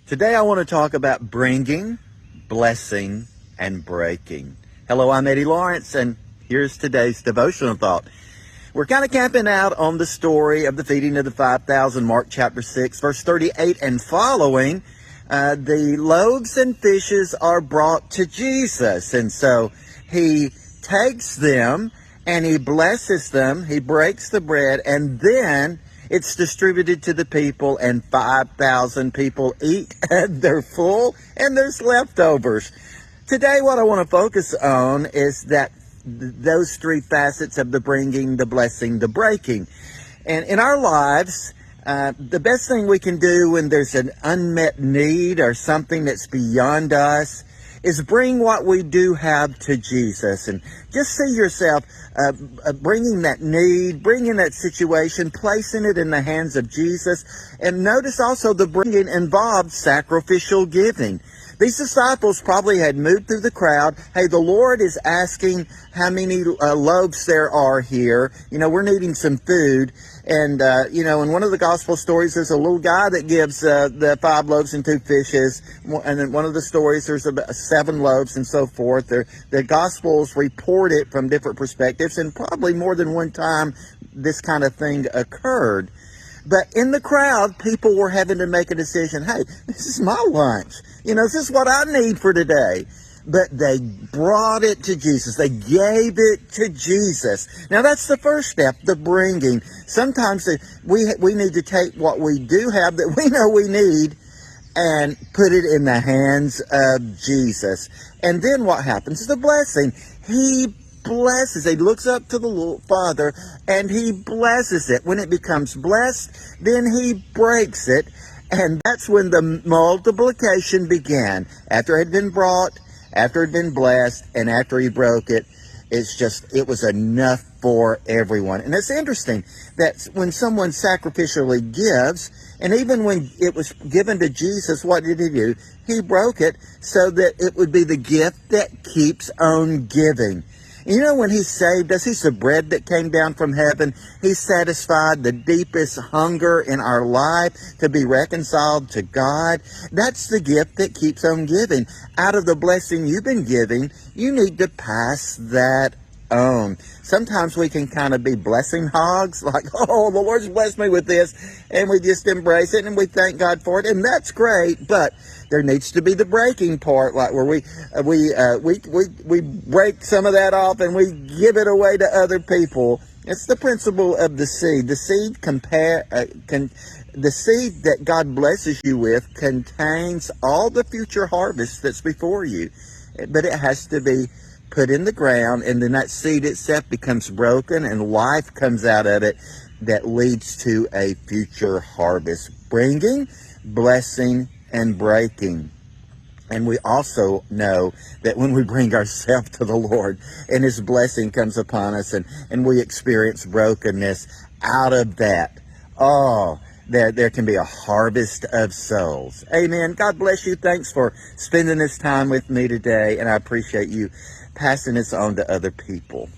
Today I want to talk about bringing, blessing, and breaking. Hello, I'm Eddie Lawrence, and here's today's devotional thought. We're kind of camping out on the story of the feeding of the 5,000, Mark chapter 6, verse 38 and following. The loaves and fishes are brought to Jesus, and so he takes them and he blesses them, he breaks the bread, and then it's distributed to the people, and 5,000 people eat, and they're full, and there's leftovers. Today, what I want to focus on is that those three facets of the bringing, the blessing, the breaking. And in our lives, the best thing we can do when there's an unmet need or something that's beyond us is bring what we do have to Jesus. And just see yourself bringing that need, bringing that situation, placing it in the hands of Jesus. And notice also the bringing involved sacrificial giving. These disciples probably had moved through the crowd. Hey, the Lord is asking how many loaves there are here. You know, we're needing some food. And, in one of the gospel stories, there's a little guy that gives the 5 loaves and 2 fishes. And then one of the stories, there's about 7 loaves and so forth. The gospels report it from different perspectives, and probably more than one time this kind of thing occurred. But in the crowd, people were having to make a decision. Hey, this is my lunch. This is what I need for today. But they brought it to Jesus. They gave it to Jesus. Now, that's the first step, the bringing. Sometimes we need to take what we do have that we know we need and put it in the hands of Jesus. And then what happens is the blessing. He blesses. He looks up to the Father and he blesses it. When it becomes blessed, then he breaks it. And that's when the multiplication began. After it had been brought, after it had been blessed, and after he broke it, it was enough for everyone. And it's interesting that when someone sacrificially gives, and even when it was given to Jesus, what did he do? He broke it so that it would be the gift that keeps on giving. When he saved us, he's the bread that came down from heaven. He satisfied the deepest hunger in our life to be reconciled to God. That's the gift that keeps on giving. Out of the blessing you've been giving, you need to pass that on. Sometimes we can kind of be blessing hogs, like, oh, the Lord's blessed me with this, and we just embrace it and we thank God for it, and that's great. But there needs to be the breaking part, like where we break some of that off and we give it away to other people. It's the principle of the seed. The seed the seed that God blesses you with contains all the future harvest that's before you, but it has to be put in the ground, and then that seed itself becomes broken and life comes out of it that leads to a future harvest. Bringing, blessing, and breaking. And we also know that when we bring ourselves to the Lord and his blessing comes upon us and we experience brokenness, out of that, there can be a harvest of souls. Amen. God bless you. Thanks for spending this time with me today, and I appreciate you passing this on to other people.